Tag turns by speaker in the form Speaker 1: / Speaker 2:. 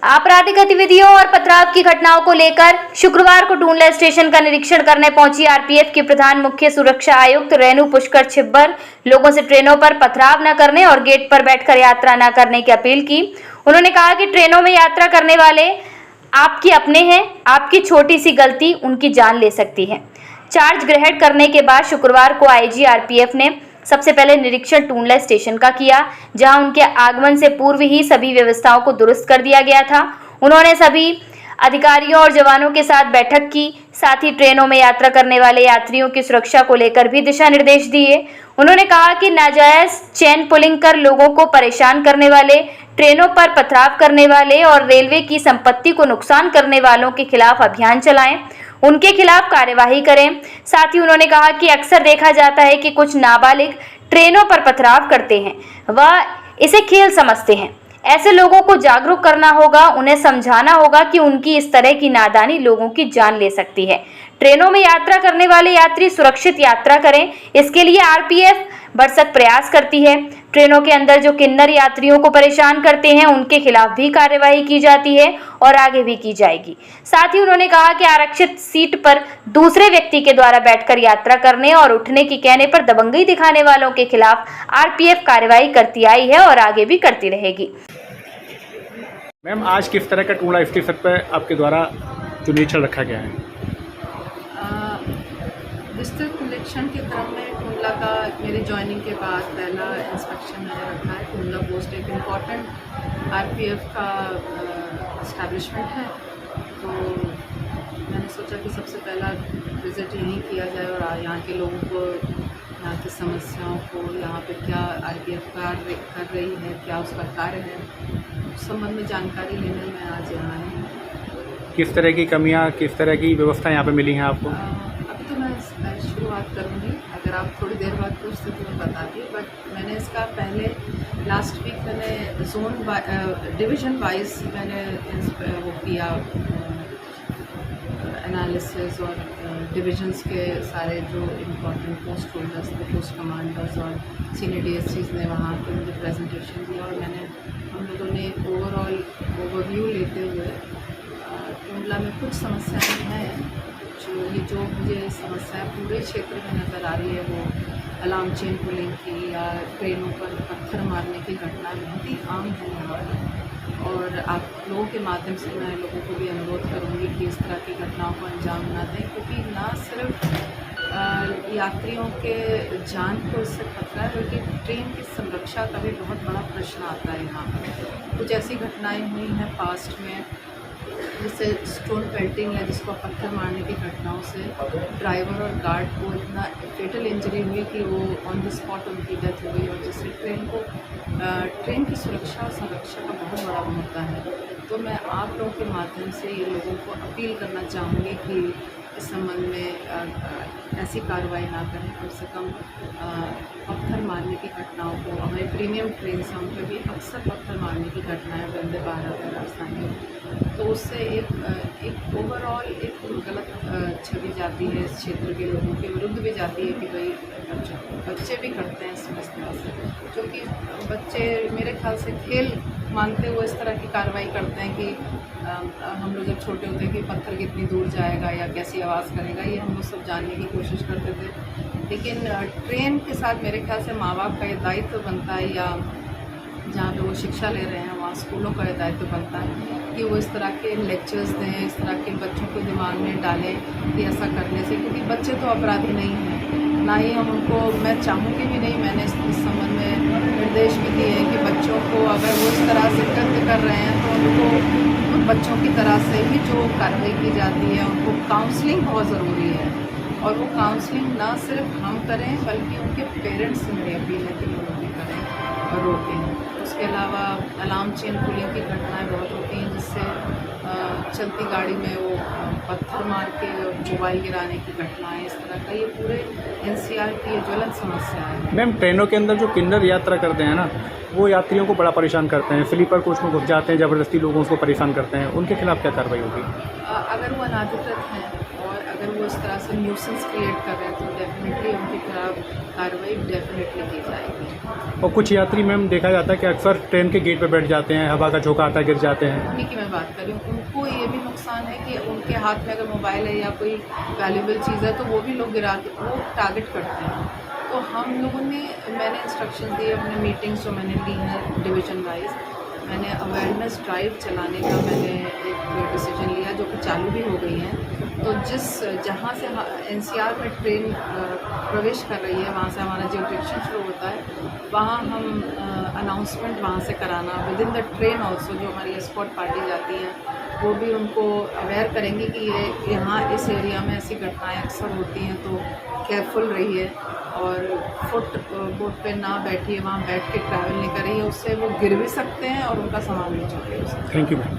Speaker 1: आपराधिक गतिविधियों और पथराव की घटनाओं को लेकर शुक्रवार को टूंडला स्टेशन का निरीक्षण करने पहुंची आरपीएफ की प्रधान मुख्य सुरक्षा आयुक्त रेणु पुष्कर छिब्बर लोगों से ट्रेनों पर पथराव न करने और गेट पर बैठकर यात्रा न करने की अपील की। उन्होंने कहा कि ट्रेनों में यात्रा करने वाले आपके अपने हैं, आपकी छोटी सी गलती उनकी जान ले सकती है। चार्ज ग्रहण करने के बाद शुक्रवार को आईजी आरपीएफ ने सबसे पहले निरीक्षण टूंडला स्टेशन का किया, जहां उनके आगमन से पूर्व ही सभी व्यवस्थाओं को दुरुस्त कर दिया गया था। उन्होंने सभी अधिकारियों और जवानों के साथ बैठक की, साथ ही ट्रेनों में यात्रा करने वाले यात्रियों की सुरक्षा को लेकर भी दिशा निर्देश दिए। उन्होंने कहा कि नाजायज चेन पुलिंग कर लोगों को परेशान करने वाले, ट्रेनों पर पथराव करने वाले और रेलवे की संपत्ति को नुकसान करने वालों के खिलाफ अभियान चलाएं, उनके खिलाफ कार्यवाही करें। साथ ही उन्होंने कहा कि अक्सर देखा जाता है कि कुछ नाबालिग ट्रेनों पर पथराव करते हैं, वह इसे खेल समझते हैं। ऐसे लोगों को जागरूक करना होगा, उन्हें समझाना होगा कि उनकी इस तरह की नादानी लोगों की जान ले सकती है। ट्रेनों में यात्रा करने वाले यात्री सुरक्षित यात्रा करें, इसके लिए आरपीएफ भरसक प्रयास करती है। ट्रेनों के अंदर जो किन्नर यात्रियों को परेशान करते हैं, उनके खिलाफ भी कार्यवाही की जाती है और आगे भी की जाएगी। साथ ही उन्होंने कहा कि आरक्षित सीट पर दूसरे व्यक्ति के द्वारा बैठकर यात्रा करने और उठने की कहने पर दबंगई दिखाने वालों के खिलाफ आरपीएफ कार्यवाही करती आई है और आगे भी करती रहेगी।
Speaker 2: मैम, आज किस तरह का टूंडला स्टेशन पर आपके द्वारा जो निरीक्षण रखा गया है?
Speaker 3: विस्तृत निरीक्षण के क्रम में टूंडला का मेरे ज्वाइनिंग के बाद पहला इंस्पेक्शन मैंने रखा है। टूंडला पोस्ट एक इम्पॉर्टेंट आरपीएफ का इस्टेब्लिशमेंट है, तो मैंने सोचा कि सबसे पहला विज़िट यहीं किया जाए और यहाँ के लोगों को, यहाँ की समस्याओं को, यहाँ पे क्या आरपीएफ कार्य कर रही है, क्या उसका कार्य है, उस संबंध में जानकारी लेने में आज यहाँ आई हूँ।
Speaker 2: किस तरह की कमियाँ, किस तरह की व्यवस्था यहाँ पे मिली हैं आपको?
Speaker 3: अभी तो मैं शुरुआत करूँगी, अगर आप थोड़ी देर बाद पूछते तो मैं बताती, बट मैंने इसका पहले लास्ट वीक मैंने जोन डिवीज़न वाइज मैंने वो किया एनालिसिस, और डिविजन्स के सारे जो इम्पोर्टेंट पोस्ट होल्डर्स थे, पोस्ट कमांडर्स और सीनियर डीएससीज ने वहाँ पे मुझे प्रेजेंटेशन दिया, और हम लोगों ने एक ओवरऑल ओवरव्यू लेते हुए टूंडला में कुछ समस्याएं हैं जो मुझे समस्या पूरे क्षेत्र में नज़र आ रही है। वो अलार्म चेन पुलिंग की या ट्रेनों पर पत्थर मारने की घटना बहुत ही आम है यहाँ, और आप लोगों के माध्यम से मैं लोगों को भी अनुरोध करूँगी कि इस तरह की घटनाओं को अंजाम ना दें, क्योंकि ना सिर्फ यात्रियों के जान को इससे खतरा है, बल्कि ट्रेन की संरक्षा का भी बहुत बड़ा प्रश्न आता है यहाँ। कुछ ऐसी घटनाएं हुई हैं पास्ट में, जैसे स्टोन पेल्टिंग है, जिसको पत्थर मारने की घटनाओं से ड्राइवर और गार्ड को इतना फेटल इंजरी हुई कि वो ऑन द स्पॉट उनकी डेथ हो गई, और जिससे ट्रेन की सुरक्षा और संरक्षा का बहुत बड़ा होता है। तो मैं आप लोगों के माध्यम से ये लोगों को अपील करना चाहूँगी कि इस संबंध में ऐसी कार्रवाई ना करें। कम से कम पत्थर मारने की घटनाओं को, हमारे प्रीमियम ट्रेन से उन पर भी अक्सर पत्थर मारने की घटनाएं वंदे भारत और राजधानी, तो उससे एक ओवरऑल एक गलत छवि जाती है इस क्षेत्र के लोगों के विरुद्ध भी जाती है कि भाई बच्चे भी करते हैं इस तरह से, क्योंकि बच्चे मेरे ख्याल से खेल मानते हुए इस तरह की कार्रवाई करते हैं कि हम लोग जब छोटे होते हैं कि पत्थर कितनी दूर जाएगा या कैसी आवाज़ करेगा, ये हम लोग सब जानने की कोशिश करते थे। लेकिन ट्रेन के साथ मेरे ख्याल से माँ बाप का ये दायित्व बनता है, या जहाँ पे वो शिक्षा ले रहे हैं वहाँ स्कूलों का ये दायित्व बनता है कि वो इस तरह के लेक्चर्स दें, इस तरह के बच्चों को दिमाग में डालें कि ऐसा करने से, क्योंकि बच्चे तो अपराधी नहीं हैं, ना ही हम उनको, मैं चाहूँगी भी नहीं, मैंने इस संबंध में निर्देश भी दिए हैं कि बच्चों को अगर वो इस तरह से कृत्य कर रहे हैं तो उनको उन बच्चों की तरह से ही जो कार्रवाई की जाती है, उनको काउंसलिंग बहुत ज़रूरी है, और वो काउंसलिंग ना सिर्फ हम करें बल्कि उनके पेरेंट्स से मेरी अपील है कि लोग भी करें और रोकें। उसके अलावा अलार्म चेन पुलिंग की घटनाएं बहुत होती हैं, जिससे चलती गाड़ी में वो पत्थर मार के मोबाइल गिराने की घटनाएं, इस तरह का ये पूरे एनसीआर की ये ज्वलंत समस्या है।
Speaker 2: मैम, ट्रेनों के अंदर जो किन्नर यात्रा करते हैं ना, वो यात्रियों को बड़ा परेशान करते हैं, स्लीपर कोच में घुस जाते हैं, ज़बरदस्ती लोगों को परेशान करते हैं, उनके खिलाफ क्या कार्रवाई होगी?
Speaker 3: अगर वो अनाधिकृत हैं और अगर वो इस तरह से न्यूसेंस क्रिएट कर रहे हैं तो डेफिनेटली उनके खिलाफ कार्रवाई डेफिनेटली की जाएगी।
Speaker 2: और कुछ यात्री मैम देखा जाता है कि अक्सर ट्रेन के गेट पे बैठ जाते हैं, हवा का झोंका आता है, गिर जाते हैं।
Speaker 3: अभी की मैं बात कर रही हूँ, उनको ये भी नुकसान है कि उनके हाथ में अगर मोबाइल है या कोई वैल्यूबल चीज़ है तो वो भी लोग गिरा के वो टारगेट करते हैं। तो हम लोगों ने मैंने इंस्ट्रक्शन दिए अपने मीटिंग्स जो मैंने ली हैं डिवीज़न वाइज, मैंने अवेयरनेस ड्राइव चलाने का मैंने एक डिसीजन लिया जो कि चालू भी हो गई हैं। तो जहाँ से एनसीआर में ट्रेन प्रवेश कर रही है वहाँ से हमारा ज्यूरिडिक्शन शुरू होता है, वहाँ हम अनाउंसमेंट वहाँ से कराना with in the train also, जो हमारी एस्कॉर्ट पार्टी जाती हैं वो भी उनको अवेयर करेंगे कि ये यहाँ इस एरिया में ऐसी घटनाएं अक्सर होती हैं तो केयरफुल रहिए और फुट बोट पे ना बैठिए, वहाँ बैठ के ट्रैवल नहीं करिए, उससे वो गिर भी सकते हैं और उनका सामान भी चुके।
Speaker 2: Thank you ma'am.